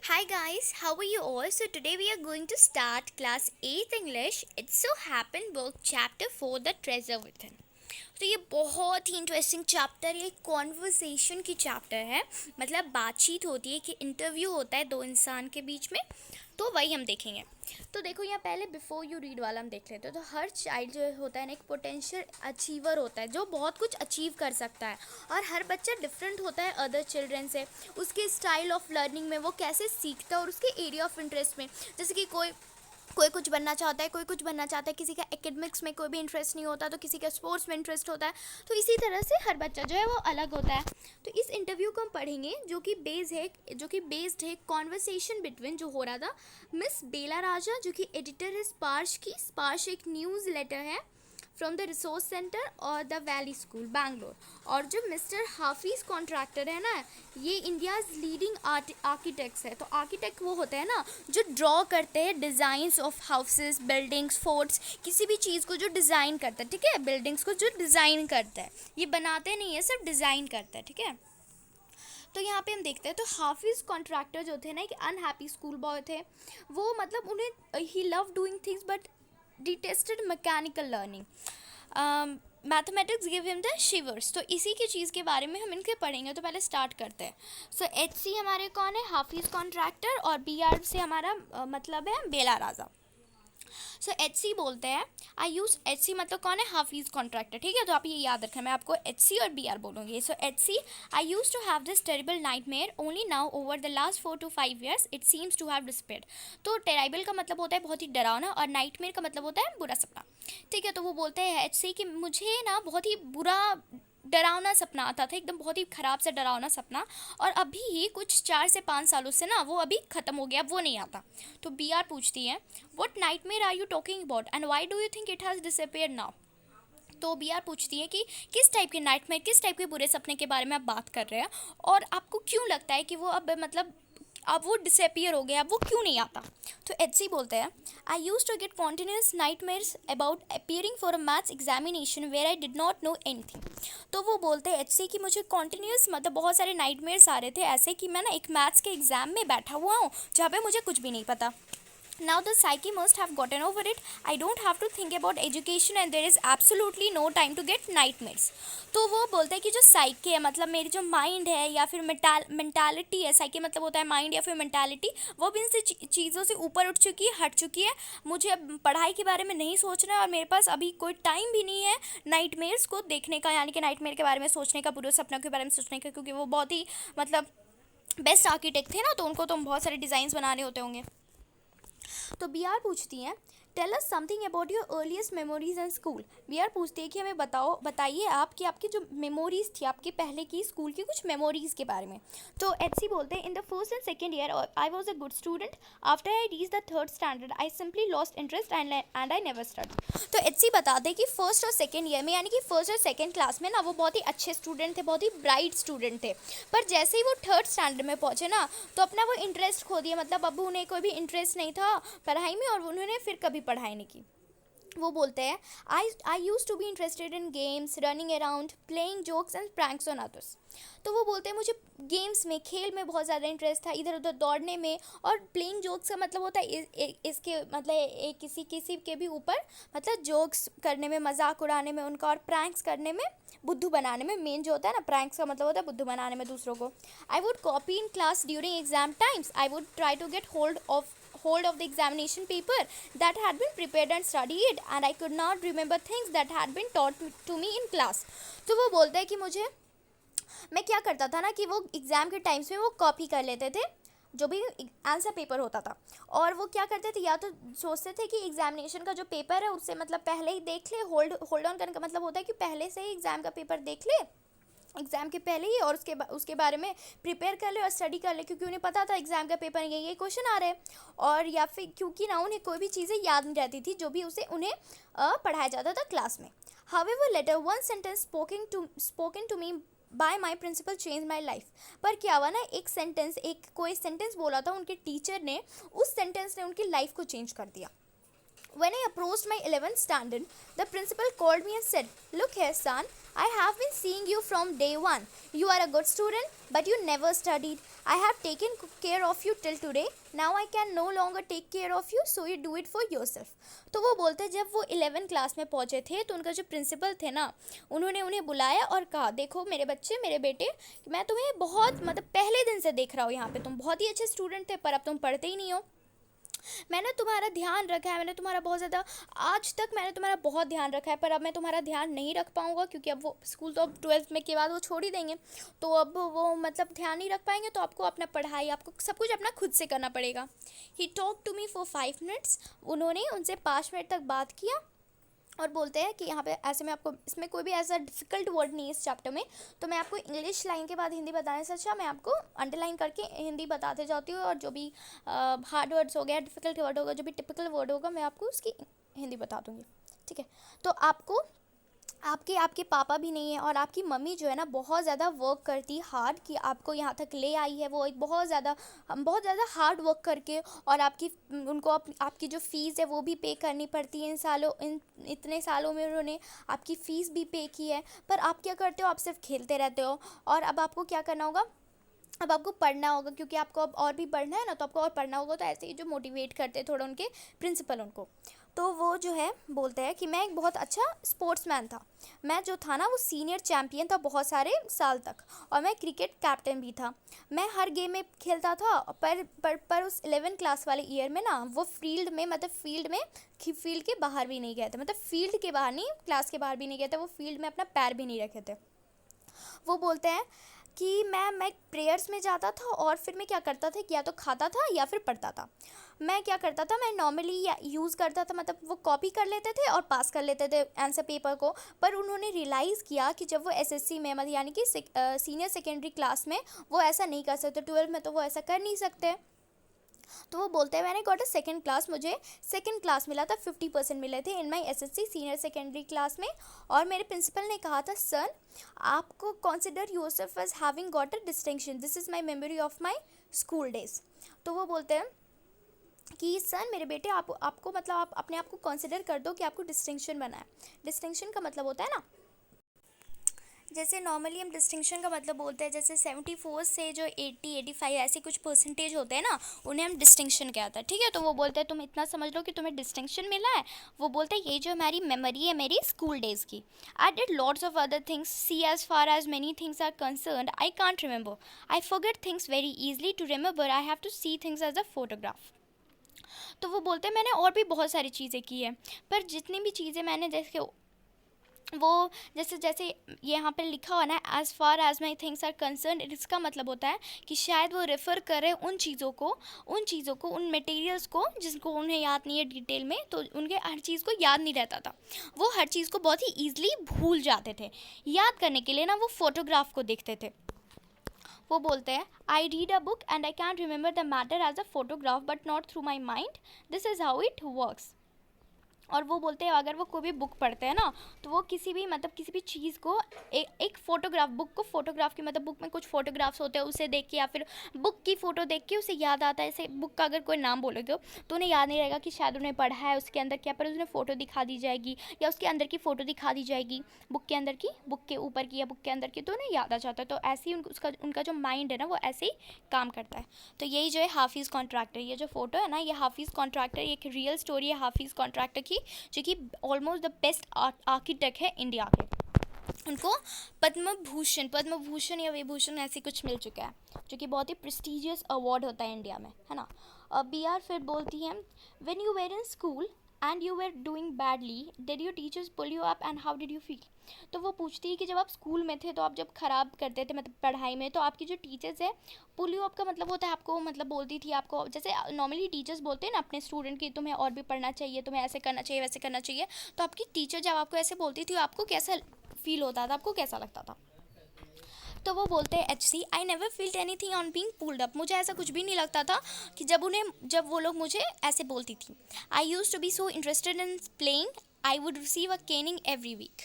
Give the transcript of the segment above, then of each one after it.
Hi guys, how are you all? So today we are going to start class 8th English. It so happened book chapter 4 The Treasure Within. तो ये बहुत ही interesting chapter, ये conversation की chapter है। मतलब बातचीत होती है कि इंटरव्यू होता है दो इंसान के बीच में, तो वही हम देखेंगे। तो देखो यहाँ पहले बिफोर यू रीड वाला हम देख लेते हैं। तो हर चाइल्ड जो होता है ना एक पोटेंशियल अचीवर होता है जो बहुत कुछ अचीव कर सकता है, और हर बच्चा डिफरेंट होता है अदर चिल्ड्रन से। उसके स्टाइल ऑफ लर्निंग में वो कैसे सीखता है और उसके एरिया ऑफ इंटरेस्ट में, जैसे कि कोई कोई कुछ बनना चाहता है, कोई कुछ बनना चाहता है, किसी का एकेडमिक्स में कोई भी इंटरेस्ट नहीं होता तो किसी का स्पोर्ट्स में इंटरेस्ट होता है। तो इसी तरह से हर बच्चा जो है वो अलग होता है। तो इस इंटरव्यू को हम पढ़ेंगे जो कि बेस्ड है कॉन्वर्सेशन बिटवीन जो हो रहा था मिस बेला राजा, जो कि एडिटर है स्पार्श की। स्पार्श एक न्यूज़ लेटर है फ्रॉम द रिसोर्स सेंटर और द वैली स्कूल बैंगलोर। और जो मिस्टर हाफिज़ कॉन्ट्रैक्टर है ना, ये इंडियाज़ लीडिंग आर्किटेक्ट्स है। तो आर्किटेक्ट वो होते हैं ना जो ड्रॉ करते हैं designs of houses, buildings, forts, किसी भी चीज़ को जो डिज़ाइन करता है, ठीक है, बिल्डिंग्स को जो डिज़ाइन करता है, ये बनाते नहीं है, सिर्फ डिज़ाइन करता है, ठीक है। तो यहाँ पे हम देखते हैं तो हाफिज़ कॉन्ट्रैक्टर जो थे ना एक अनहैप्पी स्कूल बॉय थे। वो मतलब उन्हें he love doing things but detested mechanical learning. Mathematics give him the shivers. तो इसी की चीज़ के बारे में हम इनके पढ़ेंगे। तो पहले स्टार्ट करते हैं। सो एच सी हमारे कौन है, हाफिज़ कॉन्ट्रैक्टर, और बी आर से हमारा मतलब है बेला राजा। सो एच सी बोलते हैं, आई यूज़ एच सी मतलब कौन है, हाफिज़ कॉन्ट्रैक्टर, ठीक है। तो आप ये याद रखें, मैं आपको एच सी और बी आर बोलूँगी। So H C, I use to have this terrible nightmare only now over the last 4 to 5 years it seems to have disappear. तो टेराइबल का मतलब होता है बहुत ही डरावना, और नाइट मेयर का मतलब होता है बुरा सपना, ठीक है। तो वो बोलते हैं एच सी कि मुझे ना बहुत ही बुरा डरावना सपना आता था, एकदम बहुत ही ख़राब से डरावना सपना, और अभी ही कुछ 4 से 5 सालों से ना वो अभी ख़त्म हो गया, वो नहीं आता। तो बी आर पूछती है, what nightmare are you talking about and why do you think it has disappear now. तो बी आर पूछती है कि किस टाइप के नाइटमेयर, किस टाइप के बुरे सपने के बारे में आप बात कर रहे हैं, और आपको क्यों लगता है कि वो अब मतलब अब वो डिसअपियर हो गया, अब वो क्यों नहीं आता। तो एच सी बोलते हैं, I use to get continuous nightmares about appearing for a maths examination where I did not know anything. तो वो बोलते हैं एच सी कि मुझे कॉन्टिन्यूस मतलब बहुत सारे नाइटमेयर्स आ रहे थे ऐसे कि मैं ना एक मैथ्स के एग्जाम में बैठा हुआ हूँ जहाँ पे मुझे कुछ भी नहीं पता। Now the psyche must have gotten over it. I don't have to think about education and there is absolutely no time to get nightmares. तो वो बोलता है कि जो साइके है मतलब मेरी जो माइंड है या फिर मेंटालिटी है, साइके मतलब होता है माइंड या फिर मेंटालिटी, वो भी इन से चीज़ों से ऊपर उठ चुकी है, हट चुकी है। मुझे अब पढ़ाई के बारे में नहीं सोचना है और मेरे पास अभी कोई टाइम भी नहीं है नाइटमेयर्स को देखने का, यानी कि नाइटमेयर के बारे में सोचने का, बुरे सपनों के बारे में सोचने का, क्योंकि वो बहुत ही मतलब बेस्ट आर्किटेक्ट थे ना, तो उनको तो बहुत सारे डिज़ाइंस बनाने होते होंगे। तो बी आर पूछती हैं, tell us something about your earliest memories in school. B R पूछती है कि हमें बताइए आप कि आपकी जो मेमोरीज थी आपके पहले की स्कूल की कुछ मेमोरीज के बारे में। तो एच सी बोलते हैं, in the first and second year I was a good student, after I reach the third standard I simply lost interest and I never study. तो एच सी बताते हैं कि फर्स्ट और सेकेंड ईयर में, यानी कि फर्स्ट और सेकेंड क्लास में ना वो बहुत ही अच्छे स्टूडेंट थे, बहुत ही ब्राइट स्टूडेंट थे, पर जैसे ही वो थर्ड स्टैंडर्ड में पहुँचे ना तो अपना वो इंटरेस्ट खो दिया, मतलब अब उन्हें कोई भी इंटरेस्ट नहीं था पढ़ाई में और उन्होंने फिर कभी पढ़ाई नहीं की। वो बोलते हैं, I use to be interested in games, running around, playing jokes and pranks on others. तो वो बोलते हैं मुझे गेम्स में, खेल में बहुत ज़्यादा इंटरेस्ट था, इधर उधर दौड़ने में, और प्लेइंग जोक्स का मतलब होता है इसके मतलब किसी किसी के भी ऊपर मतलब जोक्स करने में, मजाक उड़ाने में उनका, और प्रैंक्स करने में, बुद्धू बनाने में। मेन जो होता है ना प्रैंक्स का मतलब होता है बुद्धू बनाने में दूसरों को। I would copy in class during exam times, I would try to get hold of the examination paper that had been prepared and studied, and I could not remember things that had been taught to me in class. तो वो बोलता है कि मैं क्या करता था ना कि वो एग्ज़ाम के टाइम्स में वो कॉपी कर लेते थे जो भी आंसर पेपर होता था, और वो क्या करते थे, या तो सोचते थे कि एग्जामिनेशन का जो पेपर है उससे मतलब पहले ही देख ले, होल्ड ऑन करने का मतलब होता है कि पहले से ही एग्ज़ाम का पेपर देख ले एग्ज़ाम के पहले ही, और उसके बारे में प्रिपेयर कर ले और स्टडी कर ले, क्योंकि उन्हें पता था एग्ज़ाम का पेपर ये क्वेश्चन आ रहे हैं, और या फिर क्योंकि ना उन्हें कोई भी चीज़ें याद नहीं रहती थी जो भी उन्हें पढ़ाया जाता था क्लास में। However later one sentence spoken to me by my principal change my life. पर क्या हुआ ना, कोई सेंटेंस बोला था उनके टीचर ने, उस सेंटेंस ने उनकी लाइफ को चेंज कर दिया। When I approached my 11th standard, the principal called me and said, "Look here, son, I have been seeing you from day one. You are a good student, but you never studied. I have taken care of you till today. Now I can no longer take care of you, so you do it for yourself. तो वो बोलते हैं जब वो 11 class में पहुँचे थे तो उनका जो प्रिंसिपल थे ना, उन्होंने उन्हें बुलाया और कहा, देखो मेरे बच्चे, मेरे बेटे, मैं तुम्हें बहुत मतलब पहले दिन से देख रहा हूँ यहाँ पे, तुम बहुत ही अच्छे स्टूडेंट थे पर अब तुम पढ़ते ही नहीं हो। मैंने तुम्हारा ध्यान रखा है, मैंने तुम्हारा बहुत ज़्यादा, आज तक मैंने तुम्हारा बहुत ध्यान रखा है, पर अब मैं तुम्हारा ध्यान नहीं रख पाऊँगा क्योंकि अब वो स्कूल तो अब 12th में के बाद वो छोड़ ही देंगे, तो अब वो मतलब ध्यान नहीं रख पाएंगे, तो आपको अपना पढ़ाई, आपको सब कुछ अपना खुद से करना पड़ेगा। He talk to me for 5 minutes. उन्होंने उनसे 5 मिनट तक बात किया और बोलते हैं कि यहाँ पे ऐसे में आपको, इसमें कोई भी ऐसा डिफ़िकल्ट वर्ड नहीं है इस चैप्टर में, तो मैं आपको इंग्लिश लाइन के बाद हिंदी बताने से अच्छा मैं आपको अंडरलाइन करके हिंदी बताते जाती हूँ, और जो भी हार्ड वर्ड्स हो गया, डिफ़िकल्ट वर्ड होगा, जो भी टिपिकल वर्ड होगा, मैं आपको उसकी हिंदी बता दूँगी, ठीक है। तो आपको आपके पापा भी नहीं है और आपकी मम्मी जो है ना बहुत ज़्यादा वर्क करती हार्ड कि आपको यहाँ तक ले आई है, वो एक बहुत ज़्यादा हार्ड वर्क करके, और उनको आपकी जो फ़ीस है वो भी पे करनी पड़ती है। इतने सालों में उन्होंने आपकी फ़ीस भी पे की है, पर आप क्या करते हो, आप सिर्फ खेलते रहते हो। और अब आपको क्या करना होगा, अब आपको पढ़ना होगा क्योंकि आपको अब और भी पढ़ना है ना, तो आपको और पढ़ना होगा। तो ऐसे ही जो मोटिवेट करते हैं थोड़ा उनके प्रिंसिपल उनको, तो वो जो है बोलते हैं कि मैं एक बहुत अच्छा स्पोर्ट्समैन था। मैं जो था ना वो सीनियर चैम्पियन था बहुत सारे साल तक, और मैं क्रिकेट कैप्टन भी था। मैं हर गेम में खेलता था, पर उस 11 क्लास वाले ईयर में ना वो फील्ड के बाहर भी नहीं गए थे, मतलब फील्ड के बाहर नहीं, क्लास के बाहर भी नहीं गए थे, वो फील्ड में अपना पैर भी नहीं रखे थे। वो बोलते हैं कि मैं प्रेयर्स में जाता था और फिर मैं क्या करता था कि या तो खाता था या फिर पढ़ता था। मैं क्या करता था, मैं नॉर्मली यूज़ करता था, मतलब वो कॉपी कर लेते थे और पास कर लेते थे आंसर पेपर को। पर उन्होंने रियलाइज़ किया कि जब वो एसएससी में, मतलब यानी कि सीनियर सेकेंडरी क्लास में वो ऐसा नहीं कर सकते, 12 में तो वो ऐसा कर नहीं सकते। तो वो बोलते हैं मैंने गॉट अ सेकंड क्लास, मुझे सेकंड क्लास मिला था, 50% मिले थे in my SSC senior secondary class में। और मेरे प्रिंसिपल ने कहा था, सन आपको consider yourself as having got a distinction, this is my memory of my school days. तो वो बोलते हैं कि सर मेरे बेटे, आपको मतलब आप अपने आप को कंसिडर कर दो कि आपको डिस्टिंक्शन बना है। डिस्टिंक्शन का मतलब होता है ना, जैसे नॉर्मली हम डिस्टिंक्शन का मतलब बोलते हैं, जैसे 74 से जो 80-85 ऐसे कुछ परसेंटेज होते हैं ना, उन्हें हम डिस्टिंक्शन कहते हैं, ठीक है। तो वो बोलते हैं तुम इतना समझ लो कि तुम्हें डिस्टिंक्शन मिला है। वो बोलते हैं ये जो हमारी मेमोरी है मेरी स्कूल डेज़ की। I did lots of other things, see as far as many things are concerned I can't remember, I forget things very easily, to remember I have to see things as a photograph. तो वो बोलते हैं मैंने और भी बहुत सारी चीज़ें की है, पर जितनी भी चीज़ें मैंने जैसे यहाँ पे लिखा हुआ ना, as far as my things are concern, इसका मतलब होता है कि शायद वो रेफ़र करें उन चीज़ों को, उन मटेरियल्स को जिनको उन्हें याद नहीं है डिटेल में, तो उनके हर चीज़ को याद नहीं रहता था, वो हर चीज़ को बहुत ही ईजिली भूल जाते थे। याद करने के लिए ना वो फोटोग्राफ को देखते थे। वो बोलते हैं I read a book and I can remember the matter as a photograph but not through my mind, this is how it works. और वो बोलते हैं अगर वो कोई भी बुक पढ़ते हैं ना, तो वो किसी भी चीज़ को एक फ़ोटोग्राफ, बुक को फ़ोटोग्राफ की, मतलब बुक में कुछ फ़ोटोग्राफ्स होते हैं, उसे देख के या फिर बुक की फ़ोटो देख के उसे याद आता है। जैसे बुक का अगर कोई नाम बोलोगे तो उन्हें याद नहीं रहेगा कि शायद उन्हें पढ़ा है उसके अंदर क्या, पर उन्हें फ़ोटो दिखा दी जाएगी या उसके अंदर की फ़ोटो दिखा दी जाएगी, बुक के अंदर की, बुक के ऊपर की या बुक के अंदर की, तो उन्हें याद आ जाता है। तो ऐसे ही उनका जो माइंड है ना वो ऐसे ही काम करता है। तो यही जो है हाफिज़ कॉन्ट्रैक्टर, ये जो फ़ोटो है ना, ये हाफिज़ कॉन्ट्रैक्टर, एक रियल स्टोरी है हाफिज़ कॉन्ट्रैक्टर की, जो कि ऑलमोस्ट द बेस्ट आर्किटेक्ट है इंडिया के। उनको पद्म भूषण या विभूषण ऐसे कुछ मिल चुका है, जो कि बहुत ही प्रेस्टिजियस अवार्ड होता है इंडिया में, है ना। बी आर फिर बोलती हैं, when you were in school and you were doing badly, did your teachers pull you up and how did you feel. तो वो पूछती है कि जब आप स्कूल में थे, तो आप जब ख़राब करते थे मतलब पढ़ाई में, तो आपकी जो टीचर्स है, पुल यू अप का मतलब होता है आपको, मतलब बोलती थी आपको, जैसे नॉर्मली टीचर्स बोलते हैं ना अपने स्टूडेंट की, तुम्हें और भी पढ़ना चाहिए, तुम्हें ऐसे करना चाहिए, वैसे करना चाहिए। तो आपकी टीचर जब आपको ऐसे बोलती थी, आपको कैसा फील होता था, आपको कैसा लगता था। तो वो बोलते हैं HC, I never field any thing on being pulled up, मुझे ऐसा कुछ भी नहीं लगता था कि जब वो लोग मुझे ऐसे बोलती थी। I use to be so interested in playing, I would receive a caning every week.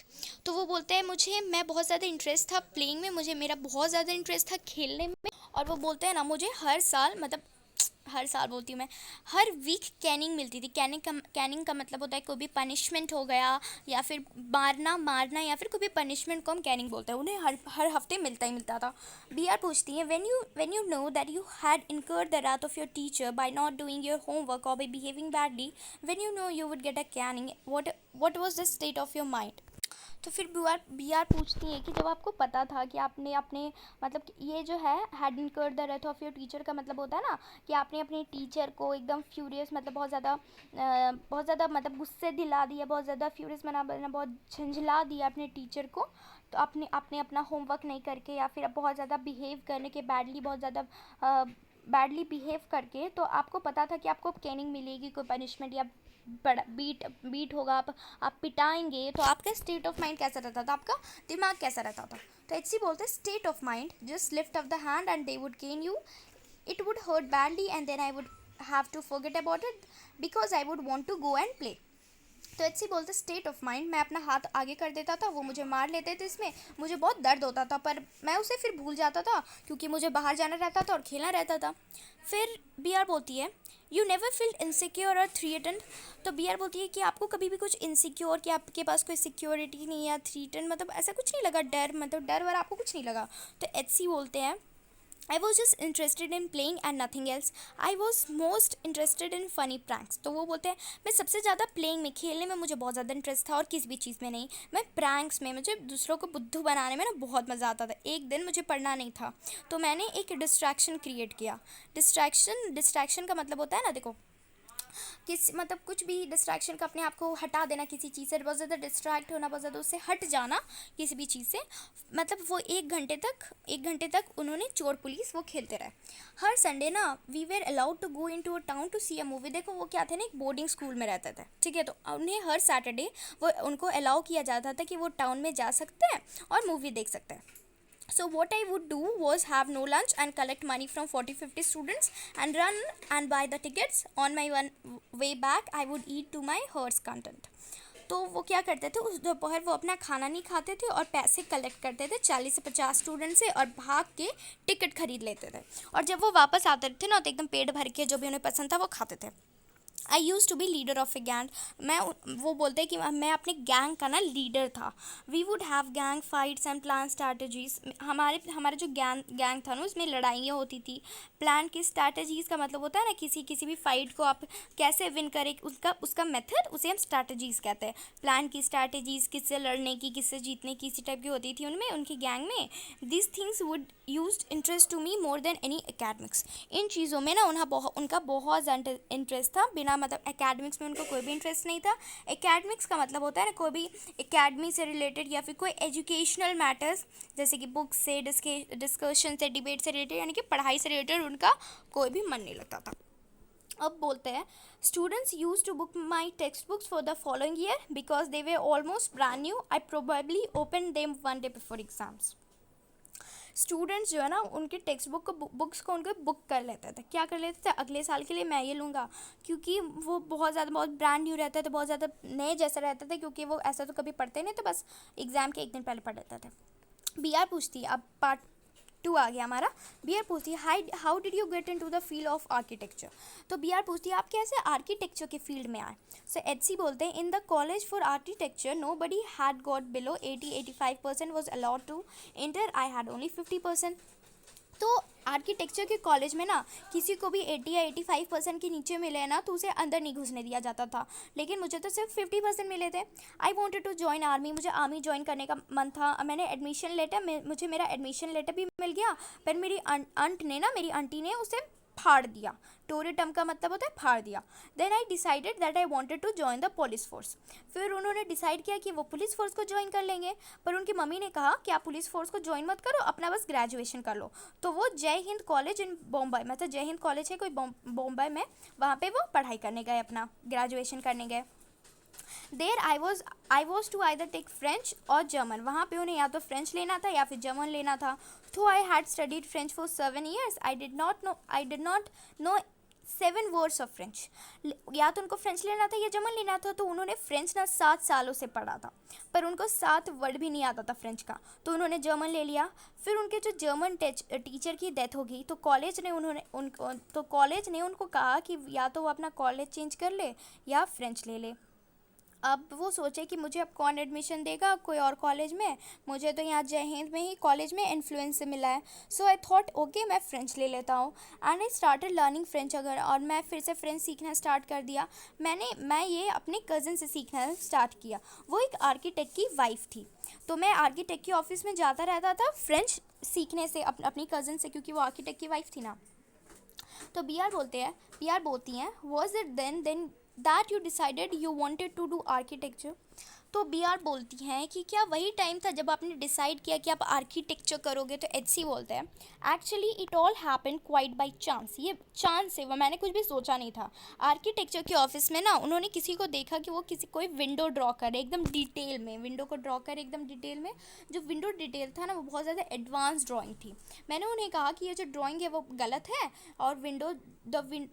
तो वो बोलते हैं मैं बहुत ज़्यादा इंटरेस्ट था प्लेइंग में, मेरा बहुत ज़्यादा इंटरेस्ट था खेलने में। और वो बोलते हैं ना, मुझे हर साल हर साल बोलती हूँ मैं, हर वीक कैनिंग मिलती थी। कैनिंग का मतलब होता है कोई भी पनिशमेंट हो गया या फिर मारना या फिर कोई भी पनिशमेंट को हम कैनिंग बोलते हैं। उन्हें हर हफ्ते मिलता ही मिलता था। बी आर पूछती है, when you know that you had incurred the wrath of your teacher by not doing your homework or by behaving badly, when you know you would get a caning, what was the state of your mind? तो फिर B R पूछती है कि जब आपको पता था कि आपने अपने मतलब ये जो है had incurred the death of your teacher का मतलब होता है ना कि आपने अपने टीचर को एकदम फ्यूरियस मतलब बहुत ज़्यादा मतलब गुस्से दिला दिया, बहुत ज़्यादा फ्यूरियस बना बहुत झंझला दिया अपने टीचर को। तो आपने अपना होमवर्क नहीं करके या फिर बहुत ज़्यादा बिहेव करने के बहुत ज़्यादा बैडली बिहेव करके, तो आपको पता था कि आपको कैनिंग मिलेगी, कोई पनिशमेंट या बड़ा बीट होगा, आप पिटाएंगे। तो आपका स्टेट ऑफ माइंड कैसा रहता था, आपका दिमाग कैसा रहता था? तो एचसी बोलते हैं state of mind, just lift up the hand and they would cane you, it would hurt badly and then I would have to forget about it because I would want to go and play. तो HC बोलते state of mind, मैं अपना हाथ आगे कर देता था, वो मुझे मार लेते थे, इसमें मुझे बहुत दर्द होता था पर मैं उसे फिर भूल जाता था क्योंकि मुझे बाहर जाना रहता था और खेलना रहता था। फिर बी आर बोलती है, यू नेवर फील्ड इनसिक्योर और थ्रीटन। तो बी आर बोलती है कि आपको कभी भी कुछ इनसिक्योर कि आपके पास कोई सिक्योरिटी नहीं या थ्रीटन मतलब ऐसा कुछ नहीं लगा, डर वर आपको कुछ नहीं लगा। तो एचसी बोलते हैं, I was just interested in playing and nothing else. I was most interested in funny pranks. तो वो बोलते हैं मैं सबसे ज़्यादा प्लेइंग में, खेलने में मुझे बहुत ज़्यादा इंटरेस्ट था और किसी भी चीज़ में नहीं। मैं प्रैंक्स में, मुझे दूसरों को बुद्धू बनाने में ना बहुत मज़ा आता था। एक दिन मुझे पढ़ना नहीं था तो मैंने एक डिस्ट्रैक्शन क्रिएट किया। डिस्ट्रैक्शन का मतलब होता है ना, देखो मतलब कुछ भी डिस्ट्रैक्शन का अपने आप को हटा देना किसी चीज़ से, बहुत ज़्यादा डिस्ट्रैक्ट होना, बहुत ज़्यादा उससे हट जाना किसी भी चीज़ से। मतलब वो एक घंटे तक उन्होंने चोर पुलिस वो खेलते रहे। हर संडे ना we were allowed to go into a town to see a movie. देखो वो क्या थे ना, एक बोर्डिंग स्कूल में रहते थे, ठीक है, तो उन्हें हर सैटरडे वो उनको अलाउ किया जाता था कि वो टाउन में जा सकते हैं और मूवी देख सकते हैं। So what I would do was have no lunch and collect money from 40-50 students and run and buy the tickets. On my way back I would eat to my heart's content. तो वो क्या करते थे, उस दोपहर वो अपना खाना नहीं खाते थे और पैसे कलेक्ट करते थे 40 से 50 स्टूडेंट से और भाग के टिकट खरीद लेते थे। और जब वो वापस आते थे ना तो एकदम पेट भर के जो भी उन्हें पसंद था वो खाते थे। I use to be leader of a gang. वो बोलते हैं कि मैं अपने गैंग का ना लीडर था। We would have gang fights and plan strategies. हमारे जो गैंग था ना उसमें लड़ाइयाँ होती थी। प्लान की स्ट्रैटेजीज़ का मतलब होता है ना किसी भी फाइट को आप कैसे विन करें, उसका मेथड, उसे हम स्ट्रैटेजीज़ कहते हैं। प्लान की स्ट्रैटेजीज़ किससे लड़ने की, किससे जीतने की, इसी टाइप की होती थी उनमें, उनकी गैंग में। This things would use interest to me more than any academics. इन चीज़ों में ना उनका बहुत ज़्यादा इंटरेस्ट था। बिना मतलब एकेडमिक्स में उनको कोई भी इंटरेस्ट नहीं था। एकेडमिक्स का मतलब होता है ना कोई भी एकेडमी से रिलेटेड या फिर कोई एजुकेशनल मैटर्स, जैसे कि बुक्स से, डिस्कशन से, डिबेट से रिलेटेड, यानी कि पढ़ाई से रिलेटेड उनका कोई भी मन नहीं लगता था। अब बोलते हैं students use to book my text books for the following year because they were almost brand new. I probably open them one day before exams. Students जो है ना उनके टेक्स्ट बुक्स को उनके बुक कर लेते थे। क्या कर लेते थे, अगले साल के लिए मैं ये लूँगा, क्योंकि वो बहुत ब्रांड न्यू रहते थे, बहुत ज़्यादा नए जैसे रहते थे, क्योंकि वो ऐसा तो कभी पढ़ते नहीं, तो बस एग्ज़ाम के एक दिन पहले पढ़ लेते थे। बी आर पूछती है, अब पार्ट 2 आ गया हमारा। बी आर पूछती है how did you get into the field of architecture. तो बी आर पूछती है आप कैसे आर्किटेक्चर के फील्ड में आए। सो एचसी बोलते हैं in the college for architecture nobody had got below 80-85% was allowed to enter, I had only 50%। तो आर्किटेक्चर के कॉलेज में ना किसी को भी 80 या 85% के नीचे मिले ना तो उसे अंदर नहीं घुसने दिया जाता था, लेकिन मुझे तो सिर्फ 50% मिले थे। I wanted to join army, मुझे आर्मी ज्वाइन करने का मन था। मैंने मुझे मेरा एडमिशन लेटर भी मिल गया, पर मेरी मेरी आंटी ने उसे फाड़ दिया। टोरेटम का मतलब होता है फाड़ दिया। Then I decided that I wanted to join the police force. फिर उन्होंने डिसाइड किया कि वो पुलिस फोर्स को ज्वाइन कर लेंगे, पर उनकी मम्मी ने कहा कि आप पुलिस फोर्स को ज्वाइन मत करो, अपना बस ग्रेजुएशन कर लो। तो वो जय हिंद कॉलेज इन बॉम्बे, मतलब जय हिंद कॉलेज है कोई बॉम्बे में, वहाँ पे वो पढ़ाई करने गए, अपना ग्रेजुएशन करने गए। There I was to either take French और जर्मन। वहाँ पे उन्हें या तो फ्रेंच लेना था या फिर जर्मन लेना था। तो I had studied French for 7 years। I did not no 7 words of French. या तो उनको फ्रेंच लेना था या जर्मन लेना था, तो उन्होंने फ्रेंच ना 7 सालों से पढ़ा था, पर उनको 7 वर्ड भी नहीं आता था फ्रेंच का, तो उन्होंने जर्मन ले लिया। फिर उनके जो जर्मन टीचर की डेथ हो गई, तो कॉलेज ने उनको कहा कि या तो वो अपना कॉलेज चेंज कर ले या फ्रेंच ले ले। अब वो सोचे कि मुझे अब कौन एडमिशन देगा कोई और कॉलेज में, मुझे तो यहाँ जय हिंद में ही कॉलेज में इन्फ्लुएंस से मिला है। सो आई थॉट ओके मैं फ़्रेंच ले लेता हूँ, and I started learning French. अगर और मैं फिर से फ्रेंच सीखना स्टार्ट कर दिया। मैं ये अपने कज़न से सीखना स्टार्ट किया। वो एक आर्किटेक्ट की वाइफ थी, तो मैं आर्किटेक्ट की ऑफिस में जाता रहता था फ्रेंच सीखने से अपनी कज़न से, क्योंकि वो आर्किटेक्ट की वाइफ थी ना। तो बी आर बोलती हैं, was it then that you decided you wanted to do architecture. तो बी आर बोलती हैं कि क्या वही टाइम था जब आपने डिसाइड किया कि आप आर्किटेक्चर करोगे। तो एच सी बोलते हैं, actually it all happen quite by chance. ये चांस है, वो मैंने कुछ भी सोचा नहीं था। आर्किटेक्चर के ऑफिस में ना उन्होंने किसी को देखा कि वो कोई विंडो ड्रॉ करे एकदम डिटेल में, विंडो को ड्रॉ करे एकदम डिटेल में। जो विंडो डिटेल था ना वो बहुत ज़्यादा एडवांस ड्राइंग थी। मैंने उन्हें कहा कि ये जो ड्राइंग है वो गलत है, और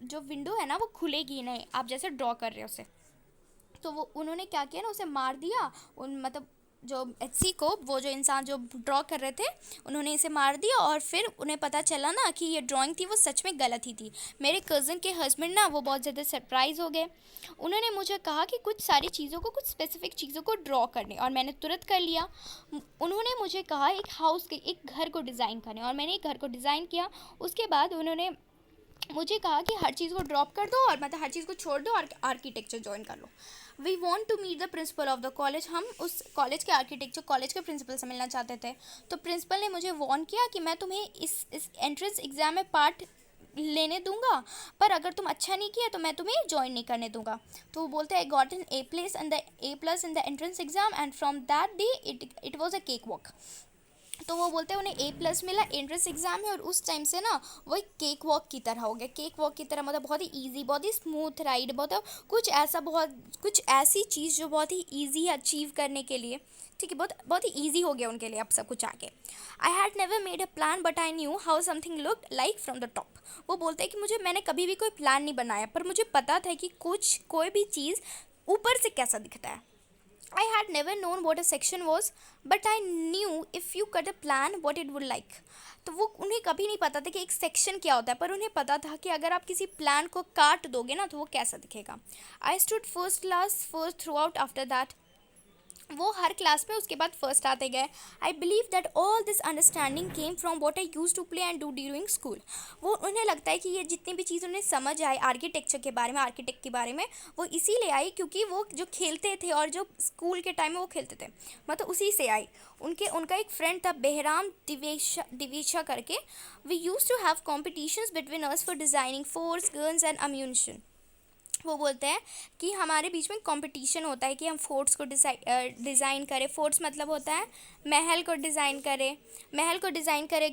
जो विंडो है ना वो खुलेगी नहीं आप जैसे ड्रॉ कर रहे हो उसे। तो वो उन्होंने क्या किया ना, उसे मार दिया। मतलब जो एचसी को, वो जो इंसान जो ड्रॉ कर रहे थे, उन्होंने इसे मार दिया। और फिर उन्हें पता चला ना कि ये ड्राइंग थी वो सच में गलत ही थी। मेरे कज़न के हस्बैंड ना वो बहुत ज़्यादा सरप्राइज़ हो गए। उन्होंने मुझे कहा कि कुछ सारी चीज़ों को, कुछ स्पेसिफिक चीज़ों को ड्रॉ करने, और मैंने तुरंत कर लिया। उन्होंने मुझे कहा एक घर को डिज़ाइन करने, और मैंने एक घर को डिज़ाइन किया। उसके बाद उन्होंने मुझे कहा कि हर चीज़ को ड्रॉप कर दो, और मतलब हर चीज़ को छोड़ दो और आर्किटेक्चर ज्वाइन कर लो। We want to meet the principal of the college. हम उस कॉलेज के आर्किटेक्चर कॉलेज के प्रिंसिपल से मिलना चाहते थे। तो प्रिंसिपल ने मुझे वॉर्न किया कि मैं तुम्हें इस एंट्रेंस एग्ज़ाम में पार्ट लेने दूंगा, पर अगर तुम अच्छा नहीं किया तो मैं तुम्हें ज्वाइन नहीं करने दूंगा। तो वो बोलते हैं, got an A plus in the entrance exam, and from that day it was a cake walk. तो वो बोलते हैं उन्हें ए प्लस मिला एंट्रेंस एग्जाम में, और उस टाइम से ना वो एक केक वॉक की तरह हो गया। केक वॉक की तरह मतलब बहुत ही ईजी, बहुत ही स्मूथ राइड, कुछ ऐसी चीज़ जो बहुत ही ईजी है अचीव करने के लिए। ठीक है, बहुत ही ईजी हो गया उनके लिए अब सब कुछ आगे। I had never made a plan but I knew how something look like from the top. वो बोलते हैं कि मैंने कभी भी कोई प्लान नहीं बनाया, पर मुझे पता था कि कोई भी चीज़ ऊपर से कैसा दिखता है। I had never known what a section was, but I knew if you cut a plan what it would like. तो वो उन्हें कभी नहीं पता था कि एक सेक्शन क्या होता है, पर उन्हें पता था कि अगर आप किसी प्लान को काट दोगे ना तो वो कैसा दिखेगा। I stood first class first throughout after that. वो हर क्लास में उसके बाद फर्स्ट आते गए। I believe that all this understanding came from what I use to play and do during school. वो उन्हें लगता है कि ये जितनी भी चीज़ उन्हें समझ आई आर्किटेक्चर के बारे में, आर्किटेक्ट के बारे में, वो इसीलिए आई क्योंकि वो जो खेलते थे और जो स्कूल के टाइम में वो खेलते थे, मतलब उसी से आई। उनका एक फ्रेंड था बेहराम दिवेशा करके। We use to have competitions between us for designing forts guns and ammunition. वो बोलते हैं कि हमारे बीच में कंपटीशन होता है कि हम फोर्ट्स को डिज़ाइन करें। फोर्ट्स मतलब होता है महल को डिज़ाइन करें,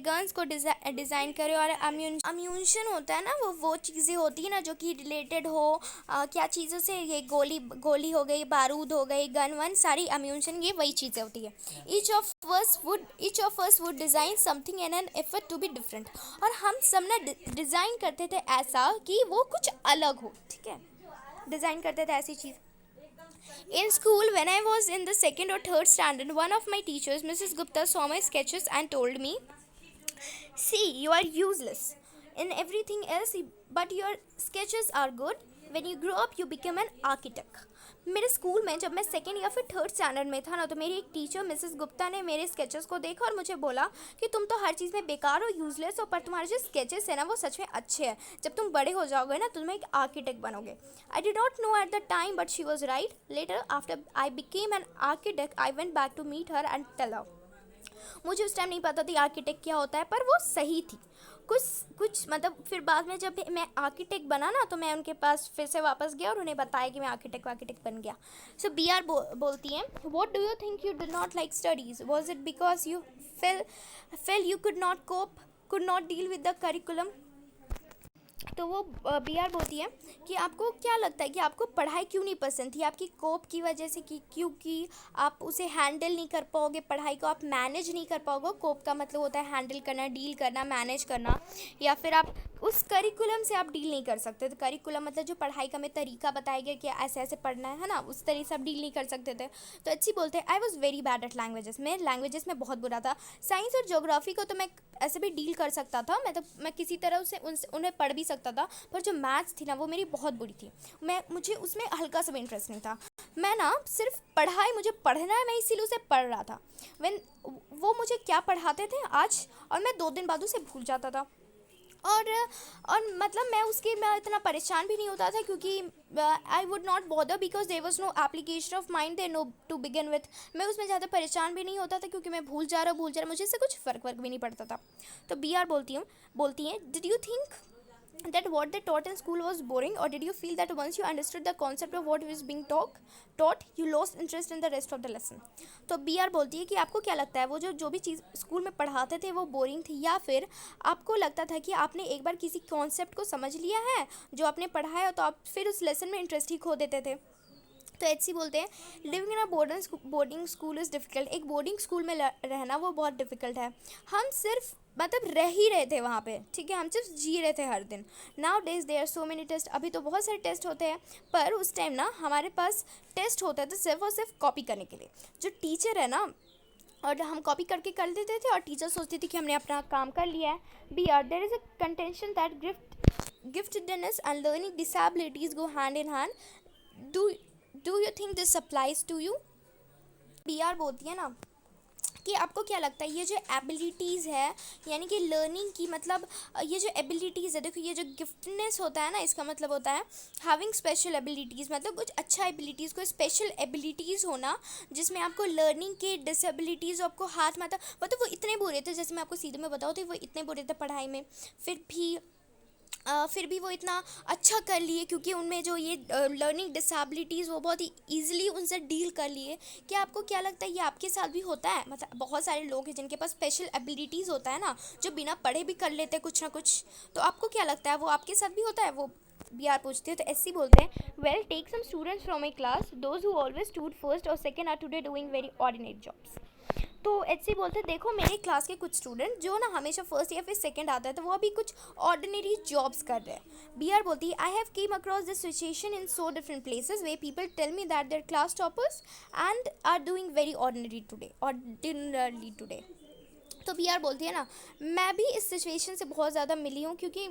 गन्स को डिज़ाइन करें, और अम्यूनिशन होता है ना वो चीज़ें होती है ना जो कि रिलेटेड हो क्या चीज़ों से, ये गोली हो गई, बारूद हो गई, गन वन, सारी अम्यूनिशन ये वही चीज़ें होती है। Each of us would design something in an effort to be different. और हम सब ना डिज़ाइन करते थे ऐसा कि वो कुछ अलग हो। ठीक है, डिज़ाइन करते थे ऐसी चीज़। In school, when I was in the second or third standard, one of my teachers, Mrs. Gupta, saw my sketches and told me, "See, you are useless in everything else, but your sketches are good. When you grow up, you become an architect." मेरे school में जब मैं second या फिर third standard में था ना, तो मेरी एक टीचर मिसेस गुप्ता ने मेरे स्केचेस को देखा और मुझे बोला कि तुम तो हर चीज़ में बेकार हो, यूजलेस हो, पर तुम्हारे जो स्केचेस है ना वो सच में अच्छे हैं। जब तुम बड़े हो जाओगे ना तो तुम एक आर्किटेक्ट बनोगे। I did not know at the time but she was right. Later after I became an architect I went back to meet her and tell her. मुझे उस टाइम नहीं पता थी आर्किटेक्ट क्या होता है, पर वो सही थी। कुछ मतलब फिर बाद में जब मैं आर्किटेक्ट बना ना तो मैं उनके पास फिर से वापस गया और उन्हें बताया कि मैं आर्किटेक्ट बन गया। सो बी आर बोलती हैं, what do you think you did not like studies? Was it because you fail you could not deal with the curriculum? तो वो बी आर बोलती है कि आपको क्या लगता है कि आपको पढ़ाई क्यों नहीं पसंद थी, आपकी कोप की वजह से, कि क्योंकि आप उसे हैंडल नहीं कर पाओगे, पढ़ाई को आप मैनेज नहीं कर पाओगे। कोप का मतलब होता है हैंडल करना, डील करना, मैनेज करना, या फिर आप उस करिकुलम से आप डील नहीं कर सकते। तो करिकुलम मतलब जो पढ़ाई का हमें तरीका बताया गया कि ऐसे ऐसे पढ़ना है ना, उस तरीके से आप डील नहीं कर सकते थे। तो अच्छी बोलते हैं I was very bad at languages, मैं लैंग्वेजेस में बहुत बुरा था। साइंस और ज्योग्राफी को तो मैं ऐसे भी डील कर सकता था, मैं किसी तरह उसे उन्हें पढ़ भी सकता था, पर जो मैथ्स थी ना वो मेरी बहुत बुरी थी। मुझे उसमें हल्का सा भी इंटरेस्ट नहीं था। मैं ना सिर्फ पढ़ाई, मुझे पढ़ना है, मैं इसीलिए उसे पढ़ रहा था। व्हेन वो मुझे क्या पढ़ाते थे आज, और मैं 2 दिन बाद उसे भूल जाता था। और मतलब मैं इतना परेशान भी नहीं होता था, क्योंकि I would not bother because there was no application of mind there no to begin with. मैं उसमें ज़्यादा परेशान भी नहीं होता था, क्योंकि मैं भूल जा रहा मुझे इससे कुछ फ़र्क भी नहीं पड़ता था। तो बी आर बोलती हैं did you think that what they taught in school was boring, or did you feel that once you understood the concept of what was being taught you lost interest in the rest of the lesson? तो B R बोलती है कि आपको क्या लगता है वो जो भी चीज़ स्कूल में पढ़ाते थे वो बोरिंग थी, या फिर आपको लगता था कि आपने एक बार किसी कॉन्सेप्ट को समझ लिया है जो आपने पढ़ाया, तो आप फिर उस लेसन में इंटरेस्ट ही खो देते थे। तो एच बोलते हैं living in a boarding school is difficult, एक बोर्डिंग स्कूल में रहना वो बहुत डिफ़िकल्ट है। हम सिर्फ मतलब रह ही रहे थे वहाँ पे, ठीक है, हम सिर्फ जी रहे थे हर दिन। Nowadays there so many test, अभी तो बहुत सारे टेस्ट होते हैं, पर उस टाइम ना हमारे पास टेस्ट होते थे सिर्फ और सिर्फ कॉपी करने के लिए। जो टीचर है ना, और हम कॉपी करके कर देते थे और टीचर सोचती थी कि हमने अपना काम कर लिया है। B R there is a contention that giftedness and learning disabilities go hand in hand. Do you think this applies to you? B R बोलती है ना कि आपको क्या लगता है ये जो एबिलिटीज़ है, यानी कि लर्निंग की, मतलब ये जो एबिलिटीज़ है, देखो ये जो गिफ्टनेस होता है ना, इसका मतलब होता है हैविंग स्पेशल एबिलिटीज़, मतलब कुछ अच्छा एबिलिटीज़ को स्पेशल एबिलिटीज़ होना, जिसमें आपको लर्निंग के डिसेबिलिटीज़, आपको हाथ मतलब वो इतने बुरे थे, जैसे मैं आपको सीधे में बताऊँ तो वो इतने बुरे थे पढ़ाई में, फिर भी वो इतना अच्छा कर लिए, क्योंकि उनमें जो ये लर्निंग डिसेबिलिटीज़ वो बहुत ही ईजिली उनसे डील कर लिए। क्या आपको क्या लगता है ये आपके साथ भी होता है? मतलब बहुत सारे लोग हैं जिनके पास स्पेशल एबिलिटीज़ होता है ना, जो बिना पढ़े भी कर लेते हैं कुछ ना कुछ। तो आपको क्या लगता है वो आपके साथ भी होता है? वो बी आर पूछते हैं। तो एस सी बोलते हैं well take some students from a class, those who always stood first और second are today doing very ordinary jobs. तो एच सी बोलते देखो मेरे क्लास के कुछ स्टूडेंट जो ना हमेशा फर्स्ट या फिर सेकंड आता है, तो वो अभी कुछ ऑर्डिनरी जॉब्स कर रहे हैं। बी आर बोलती है I have came across this situation in so different places where people tell me that they're class toppers and are doing very ordinarily today. तो बी आर बोलती है ना मैं भी इस सिचुएशन से बहुत ज़्यादा मिली हूँ, क्योंकि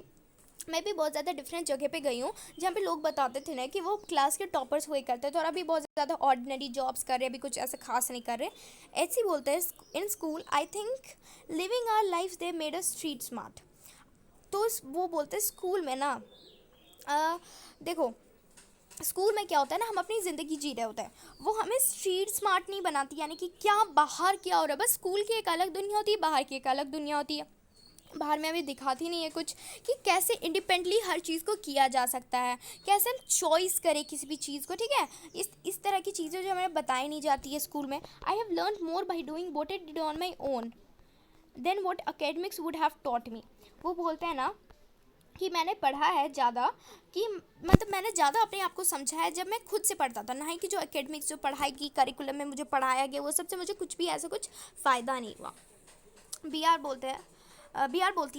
मैं भी बहुत ज़्यादा डिफरेंट जगह पे गई हूँ जहाँ पे लोग बताते थे ना कि वो क्लास के टॉपर्स हुए करते थे और अभी बहुत ज़्यादा ऑर्डिनरी जॉब्स कर रहे हैं, अभी कुछ ऐसा खास नहीं कर रहे। ऐसे ही बोलते हैं in school I think living our life they made us street smart. तो वो बोलते हैं स्कूल में ना देखो स्कूल में क्या होता है ना, हम अपनी ज़िंदगी जी रहे होते हैं, वो हमें स्ट्रीट स्मार्ट नहीं बनाती, यानी कि क्या बाहर क्या हो रहा है। बस स्कूल की एक अलग दुनिया होती है, बाहर की एक अलग दुनिया होती है। बाहर में अभी दिखाती नहीं है कुछ कि कैसे इंडिपेंडेंटली हर चीज़ को किया जा सकता है, कैसे हम चॉइस करें किसी भी चीज़ को, ठीक है। इस तरह की चीज़ें जो हमें बताई नहीं जाती है स्कूल में। I have learn more by doing what I did on my own then what academics would have taught me. वो बोलते हैं ना कि मैंने पढ़ा है ज़्यादा, कि मतलब मैंने ज़्यादा अपने आप को समझा है जब मैं खुद से पढ़ता था, ना ही कि जो एकेडमिक्स जो पढ़ाई की करिकुलम में मुझे पढ़ाया गया वो सबसे मुझे कुछ भी ऐसा कुछ फ़ायदा नहीं हुआ। बी आर बोलती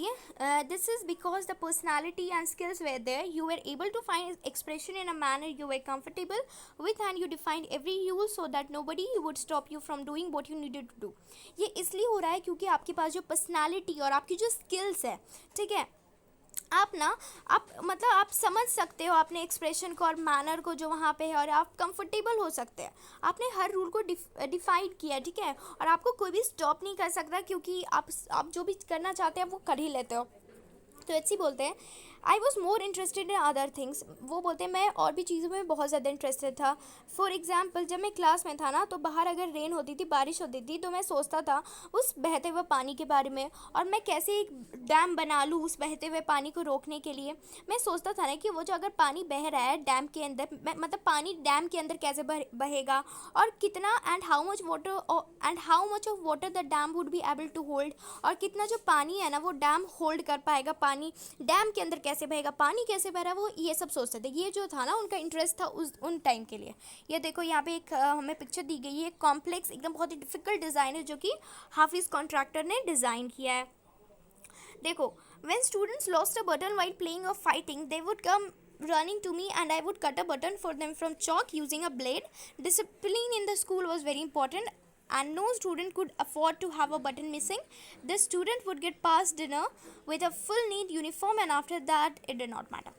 है this is because the personality and skills were there you were able to find expression in a manner you were comfortable with and you defined every rule so that nobody would stop you from doing what you needed to do. ये इसलिए हो रहा है क्योंकि आपके पास जो personality और आपकी जो स्किल्स है, ठीक है, आप समझ सकते हो अपने एक्सप्रेशन को और मैनर को जो वहाँ पे है, और आप कंफर्टेबल हो सकते हैं। आपने हर रूल को डिफाइंड किया, ठीक है, और आपको कोई भी स्टॉप नहीं कर सकता, क्योंकि आप जो भी करना चाहते हैं वो कर ही लेते हो। तो ऐसे ही बोलते हैं I was more interested in other things. वो बोलते हैं मैं और भी चीज़ों में बहुत ज़्यादा इंटरेस्टेड था। फॉर एग्जाम्पल जब मैं क्लास में था ना, तो बाहर अगर रेन होती थी, बारिश होती थी, तो मैं सोचता था उस बहते हुए पानी के बारे में, और मैं कैसे एक डैम बना लूँ उस बहते हुए पानी को रोकने के लिए। मैं सोचता था ना कि वो जो अगर पानी बह रहा है डैम के अंदर, मतलब पानी डैम के अंदर कैसे बहेगा, और कितना and how much of water the dam would be able to hold, और कितना जो पानी है ना वो डैम होल्ड कर पाएगा, पानी डैम के अंदर कैसे बहेगा, पानी कैसे बह रहा है, वो ये सब सोचते थे। ये जो था ना उनका इंटरेस्ट था उन टाइम के लिए। ये देखो यहाँ पे एक हमें पिक्चर दी गई है, एक कॉम्प्लेक्स एकदम बहुत ही डिफिकल्ट डिज़ाइन है जो कि हाफिज कॉन्ट्रैक्टर ने डिज़ाइन किया है। देखो, when students lost a button while playing or fighting, they would come running to me and I would cut a button for them from chalk using a blade. Discipline in the school was very important and no student could afford to have a button missing. The student would get past dinner with a full neat uniform and after that it did not matter.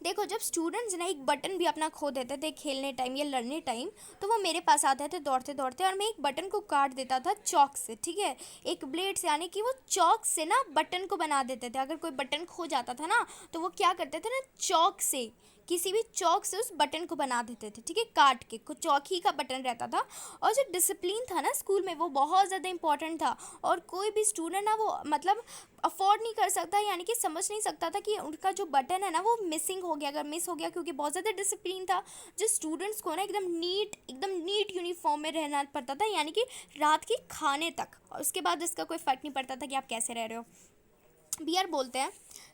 देखो, जब students ना एक button भी अपना खो देते थे खेलने टाइम या लड़ने टाइम, तो वो मेरे पास आते थे दौड़ते दौड़ते और मैं एक बटन को काट देता था चौक से, ठीक है, एक ब्लेड से, यानी कि वो चौक से ना बटन को बना देते थे। अगर कोई बटन खो जाता था ना तो वो क्या करते थे ना, चौक से, किसी भी चौक से उस बटन को बना देते थे, ठीक है, काट के, कुछ चौक ही का बटन रहता था। और जो डिसिप्लिन था ना स्कूल में वो बहुत ज़्यादा इंपॉर्टेंट था और कोई भी स्टूडेंट ना वो मतलब अफोर्ड नहीं कर सकता, यानी कि समझ नहीं सकता था कि उनका जो बटन है ना वो मिसिंग हो गया, अगर मिस हो गया, क्योंकि बहुत ज़्यादा डिसिप्लिन था। जो स्टूडेंट्स को ना एकदम नीट यूनिफॉर्म में रहना पड़ता था, यानी कि रात के खाने तक, और उसके बाद इसका कोई फ़र्क नहीं पड़ता था कि आप कैसे रह रहे हो। बी आर बोलते हैं,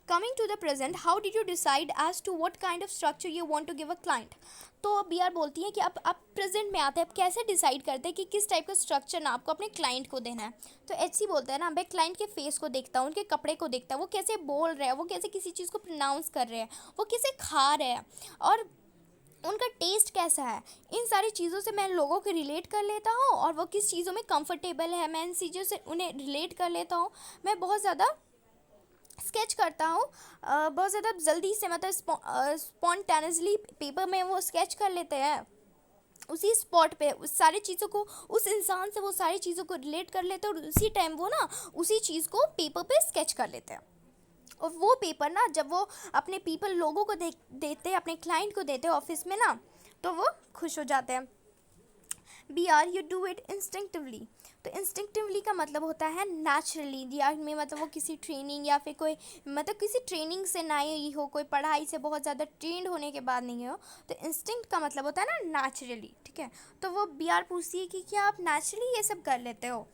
coming to the present, how did you decide as to what kind of structure you want to give a client. तो बी आर बोलती हैं कि अब आप प्रेजेंट में आते हैं, आप कैसे डिसाइड करते हैं कि किस टाइप का स्ट्रक्चर ना आपको अपने क्लाइंट को देना है। तो एच सी बोलते हैं ना, मैं क्लाइंट के फेस को देखता हूँ, उनके कपड़े को देखता हूँ, वो कैसे बोल रहे हैं, वो कैसे किसी चीज़ को प्रोनाउंस कर रहे हैं, वो कैसे खा रहे हैं और उनका टेस्ट कैसा है। इन सारी चीज़ों से मैं लोगों को रिलेट कर लेता हूँ और वो किस चीज़ों में कंफर्टेबल है, मैं इन चीज़ों से उन्हें रिलेट कर लेता हूँ। मैं बहुत ज़्यादा स्केच करता हूँ, बहुत ज़्यादा जल्दी से, मतलब स्पॉन्टेनियसली पेपर में वो स्केच कर लेते हैं उसी स्पॉट पे, उस सारी चीज़ों को, उस इंसान से वो सारी चीज़ों को रिलेट कर लेते हैं और उसी टाइम वो ना उसी चीज़ को पेपर पे स्केच कर लेते हैं। और वो पेपर ना जब वो अपने पीपल लोगों को देते हैं, अपने क्लाइंट को देते हैं ऑफिस में ना, तो वो खुश हो जाते हैं। B R you do it instinctively. तो इंस्टिंक्टिवली का मतलब होता है नेचुरली, या में मतलब वो किसी ट्रेनिंग या फिर कोई मतलब किसी ट्रेनिंग से ना ही हो, कोई पढ़ाई से बहुत ज़्यादा ट्रेंड होने के बाद नहीं हो। तो इंस्टिंक्ट का मतलब होता है ना नेचुरली, ठीक है। तो वो बी आर पूछती है कि क्या आप नेचुरली ये सब कर लेते हो।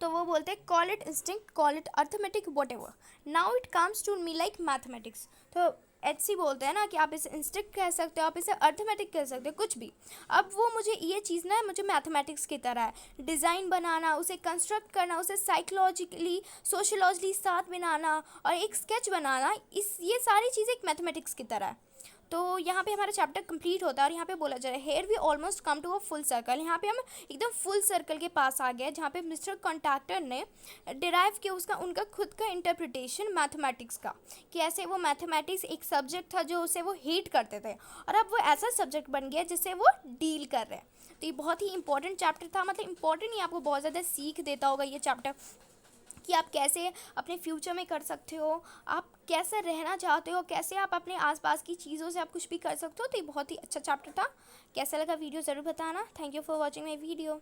तो वो बोलते हैं, call it instinct, call it arithmetic, whatever, now it comes to me like mathematics. तो एच सी बोलते हैं ना कि आप इसे इंस्टिंक्ट कह सकते हो, आप इसे अर्थमेटिक कह सकते हो, कुछ भी। अब वो मुझे ये चीज़ ना मुझे मैथमेटिक्स की तरह है, डिज़ाइन बनाना, उसे कंस्ट्रक्ट करना, उसे साइकोलॉजिकली सोशोलॉजिकली साथ बनाना और एक स्केच बनाना, ये सारी चीज़ें एक मैथमेटिक्स की तरह है। तो यहाँ पे हमारा चैप्टर कंप्लीट होता है और यहाँ पे बोला जा रहा है, here we almost come to a full circle. यहाँ पे हम एकदम फुल सर्कल के पास आ गए, जहाँ पे मिस्टर कॉन्ट्रैक्टर ने डिराइव किया उनका खुद का इंटरप्रिटेशन मैथमेटिक्स का, कि ऐसे वो मैथमेटिक्स एक सब्जेक्ट था जो उसे वो हेट करते थे और अब वो ऐसा सब्जेक्ट बन गया जिससे वो डील कर रहे हैं। तो ये बहुत ही इंपॉर्टेंट चैप्टर था, मतलब इंपॉर्टेंट ही, आपको बहुत ज़्यादा सीख देता होगा ये चैप्टर कि आप कैसे अपने फ्यूचर में कर सकते हो, आप कैसे रहना चाहते हो, कैसे आप अपने आसपास की चीज़ों से आप कुछ भी कर सकते हो। तो ये बहुत ही अच्छा चैप्टर था। कैसा लगा वीडियो ज़रूर बताना। Thank you for watching my video.